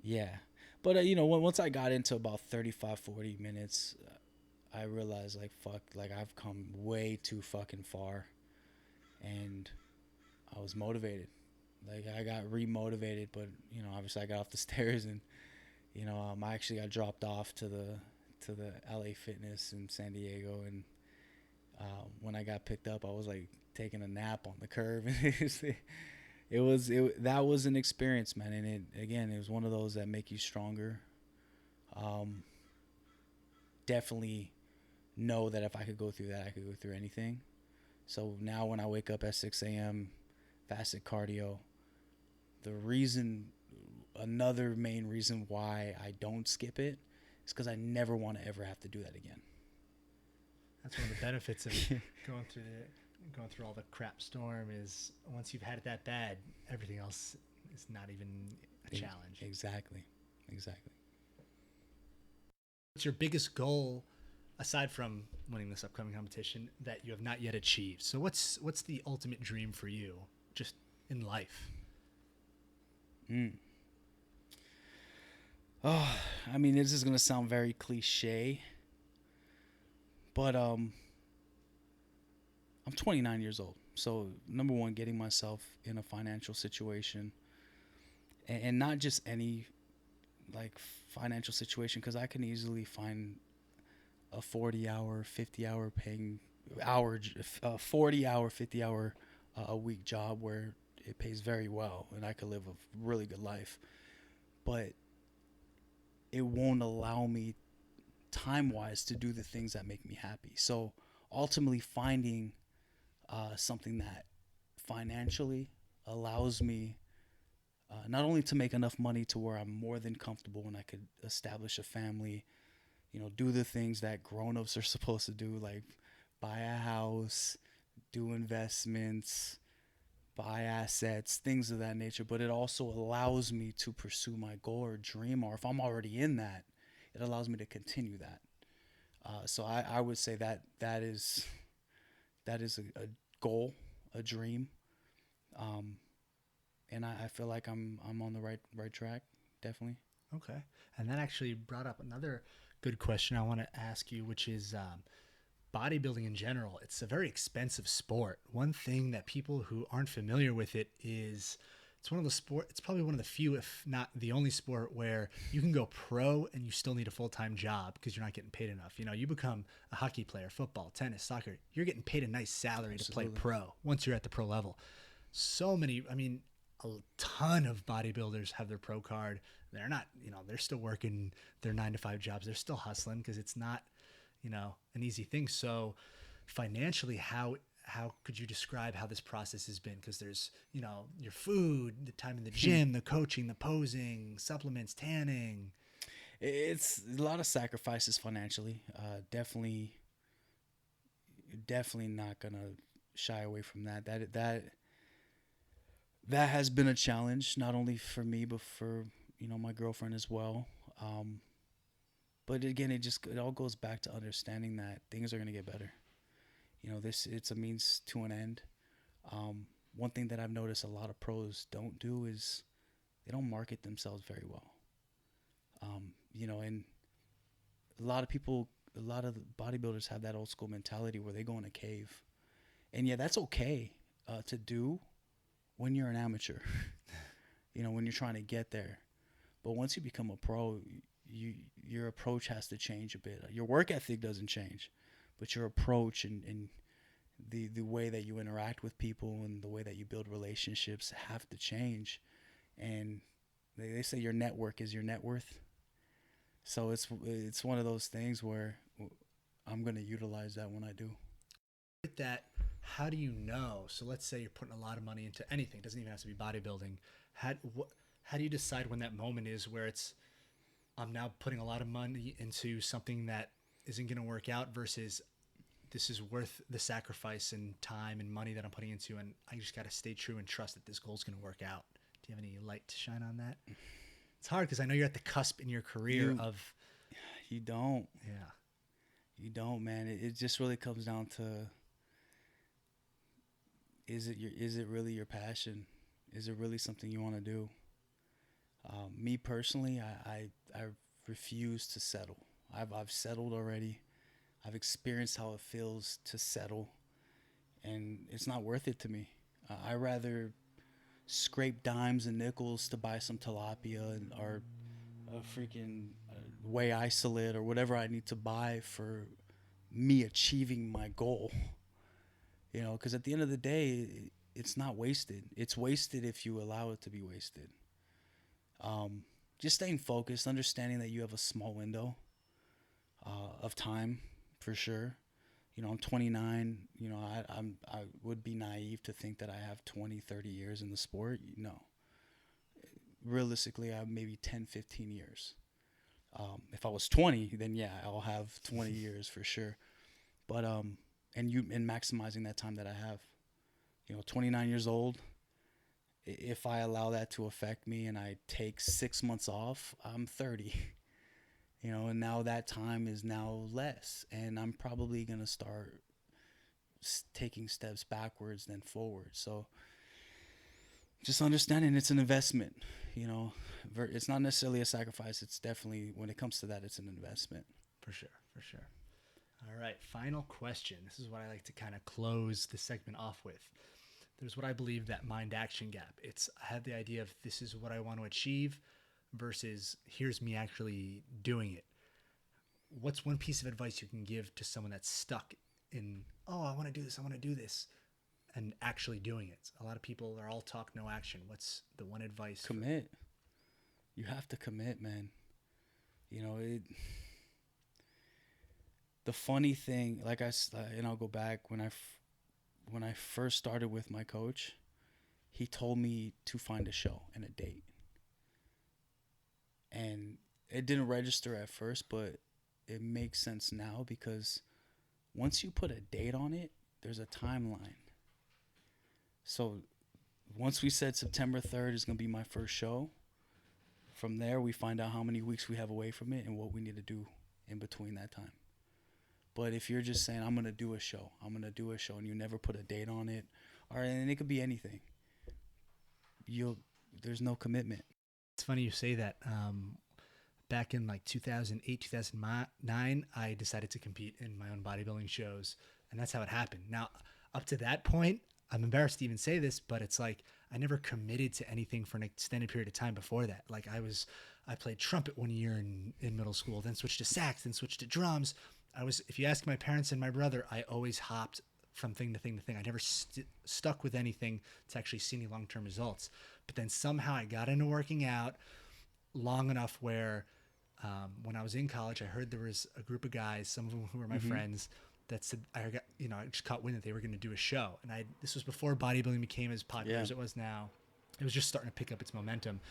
Yeah. But, once I got into about 35, 40 minutes, I realized, like, fuck, like, I've come way too fucking far. And I was motivated. Like, I got re-motivated, but, obviously I got off the stairs and, I actually got dropped off to the LA Fitness in San Diego. And when I got picked up, I was, like, taking a nap on the curb. That was an experience, man. And it was one of those that make you stronger. Definitely know that if I could go through that, I could go through anything. So now when I wake up at 6 a.m., fasted cardio, another main reason why I don't skip it is because I never want to ever have to do that again. That's one of the benefits of going through all the crap storm is once you've had it that bad, everything else is not even a challenge. Exactly. What's your biggest goal aside from winning this upcoming competition that you have not yet achieved? So what's the ultimate dream for you just in life? Oh, I mean, this is going to sound very cliche, but I'm 29 years old. So number one, getting myself in a financial situation and not just any like financial situation, because I can easily find a 40-hour, 50-hour paying hour, 40-hour, 50-hour a week job where it pays very well and I could live a really good life. But it won't allow me time-wise to do the things that make me happy. So ultimately finding something that financially allows me not only to make enough money to where I'm more than comfortable and I could establish a family, do the things that grown-ups are supposed to do, like buy a house, do investments, buy assets, things of that nature. But it also allows me to pursue my goal or dream, or if I'm already in that, it allows me to continue that. So I would say that is a goal, a dream. And I feel like I'm on the right track, definitely. Okay. And that actually brought up another good question I want to ask you, which is bodybuilding in general. It's a very expensive sport. One thing that people who aren't familiar with it is it's probably one of the few, if not the only sport where you can go pro and you still need a full-time job because you're not getting paid enough. You become a hockey player, football, tennis, soccer. You're getting paid a nice salary Absolutely. to play pro once you're at the pro level. A ton of bodybuilders have their pro card. They're not, they're still working their 9-to-5 jobs. They're still hustling because it's not, an easy thing. So financially, how could you describe how this process has been? Because there's, your food, the time in the gym, the coaching, the posing, supplements, tanning. It's a lot of sacrifices financially. Definitely not gonna shy away from that. That has been a challenge, not only for me but for my girlfriend as well. But again, it all goes back to understanding that things are gonna get better. It's a means to an end. One thing that I've noticed a lot of pros don't do is they don't market themselves very well. And a lot of people, a lot of the bodybuilders have that old school mentality where they go in a cave, and yeah, that's okay to do when you're an amateur. When you're trying to get there. But once you become a pro, your approach has to change a bit. Your work ethic doesn't change, but your approach and the way that you interact with people and the way that you build relationships have to change. And they say your network is your net worth. So it's one of those things where I'm going to utilize that when I do. That, how do you know? So let's say you're putting a lot of money into anything. It doesn't even have to be bodybuilding. How do you decide when that moment is where it's, I'm now putting a lot of money into something that isn't going to work out versus this is worth the sacrifice and time and money that I'm putting into, and I just got to stay true and trust that this goal's going to work out? Do you have any light to shine on that? It's hard because I know you're at the cusp in your career of... You don't. Yeah. You don't, man. It just really comes down to, is it really your passion? Is it really something you want to do? Me personally, I refuse to settle. I've settled already. I've experienced how it feels to settle, and it's not worth it to me. I rather scrape dimes and nickels to buy some tilapia or a freaking whey isolate or whatever I need to buy for me achieving my goal. Because at the end of the day, it's not wasted. It's wasted if you allow it to be wasted. Just staying focused, understanding that you have a small window of time, for sure. I'm 29. I would be naive to think that I have 20, 30 years in the sport. No. Realistically, I have maybe 10, 15 years. If I was 20, then yeah, I'll have 20 years for sure. But and maximizing that time that I have. 29 years old. If I allow that to affect me and I take 6 months off, I'm 30. And now that time is now less, and I'm probably going to start taking steps backwards than forward. So just understanding it's an investment, it's not necessarily a sacrifice. It's definitely, when it comes to that, it's an investment. For sure. All right. Final question. This is what I like to kind of close the segment off with. There's what I believe that mind action gap. I had the idea of this is what I want to achieve versus here's me actually doing it. What's one piece of advice you can give to someone that's stuck in, oh, I want to do this, and actually doing it? A lot of people are all talk, no action. What's the one advice? Commit. You have to commit, man. The funny thing, I'll go back when I first started with my coach, he told me to find a show and a date. And it didn't register at first, but it makes sense now, because once you put a date on it, there's a timeline. So once we said September 3rd is going to be my first show, from there we find out how many weeks we have away from it and what we need to do in between that time. But if you're just saying, I'm going to do a show, and you never put a date on it, and it could be anything, there's no commitment. It's funny you say that. Back in 2008, 2009, I decided to compete in my own bodybuilding shows, and that's how it happened. Now, up to that point, I'm embarrassed to even say this, but it's like I never committed to anything for an extended period of time before that. I played trumpet one year in middle school, then switched to sax, then switched to drums. If you ask my parents and my brother, I always hopped from thing to thing to thing. I never stuck with anything to actually see any long-term results. But then somehow I got into working out long enough where when I was in college, I heard there was a group of guys, some of them who were my friends, that said, I just caught wind that they were going to do a show. And this was before bodybuilding became as popular as it was now. It was just starting to pick up its momentum.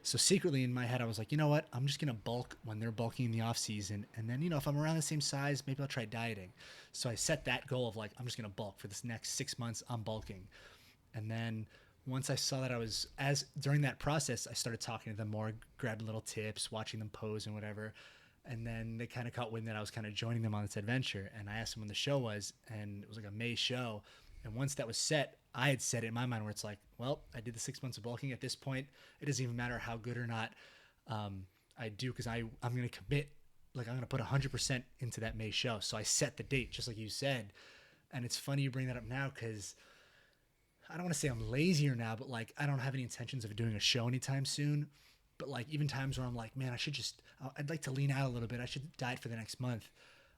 So secretly in my head, I was like, you know what? I'm just going to bulk when they're bulking in the off season. And then, if I'm around the same size, maybe I'll try dieting. So I set that goal of like, I'm just going to bulk for this next 6 months. I'm bulking. And then once I saw that during that process, I started talking to them more, grabbed little tips, watching them pose and whatever. And then they kind of caught wind that I was kind of joining them on this adventure. And I asked them when the show was, and it was like a May show. And once that was set, I had set it in my mind where it's like, well, I did the 6 months of bulking. At this point, it doesn't even matter how good or not I do, because I'm going to commit, like I'm going to put 100% into that May show. So I set the date, just like you said. And it's funny you bring that up now, because I don't want to say I'm lazier now, but like I don't have any intentions of doing a show anytime soon. But like even times where I'm like, man, I'd like to lean out a little bit. I should diet for the next month.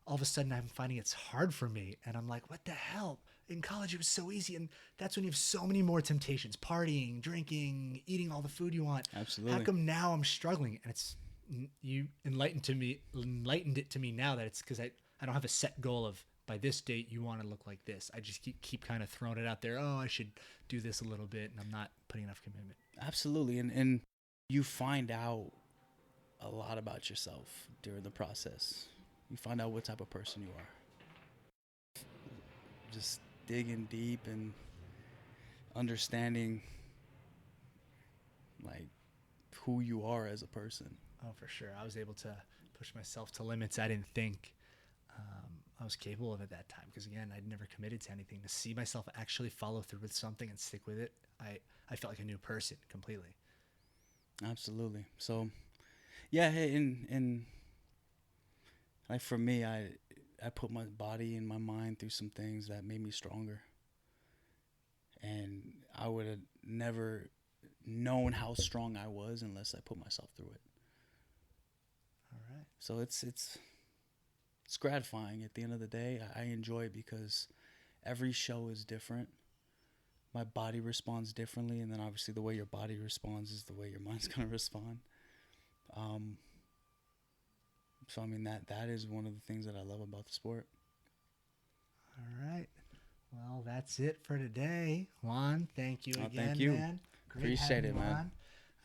All of a sudden I'm finding it's hard for me. And I'm like, what the hell? In college, it was so easy. And that's when you have so many more temptations, partying, drinking, eating all the food you want. Absolutely. How come now I'm struggling? And you enlightened it to me now that it's because I don't have a set goal of by this date, you want to look like this. I just keep kind of throwing it out there. Oh, I should do this a little bit. And I'm not putting enough commitment. Absolutely. And you find out a lot about yourself during the process. You find out what type of person you are. Just digging deep and understanding like who you are as a person. Oh, for sure. I was able to push myself to limits I didn't think I was capable of at that time, because again, I'd never committed to anything. To see myself actually follow through with something and stick with it, I felt like a new person completely. Absolutely. So yeah, and like for me, I put my body and my mind through some things that made me stronger, and I would have never known how strong I was unless I put myself through it. All right. So it's gratifying at the end of the day. I enjoy it because every show is different. My body responds differently, and then obviously the way your body responds is the way your mind's going to respond. So I mean that is one of the things that I love about the sport. All right. Well, that's it for today. Juan, thank you again, thank you. man. Great Appreciate it, man. man.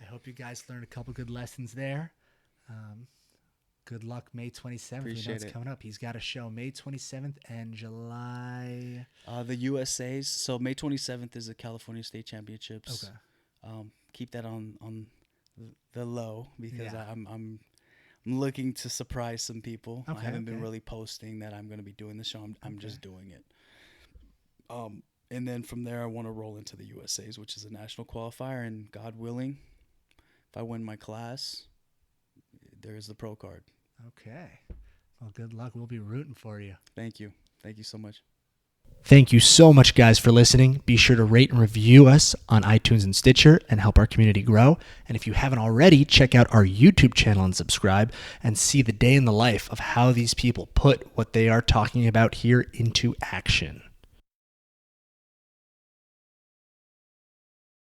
I hope you guys learned a couple good lessons there. Good luck May 27th. We know it's coming up. He's got a show May 27th and July. The USA's. So May 27th is the California State Championships. Okay. Keep that on the low, because I'm looking to surprise some people. Okay, I haven't been really posting that I'm going to be doing the show. I'm just doing it. And then from there, I want to roll into the USA's, which is a national qualifier. And God willing, if I win my class, there's the pro card. Okay. Well, good luck. We'll be rooting for you. Thank you. Thank you so much. Thank you so much, guys, for listening. Be sure to rate and review us on iTunes and Stitcher and help our community grow. And if you haven't already, check out our YouTube channel and subscribe and see the day in the life of how these people put what they are talking about here into action.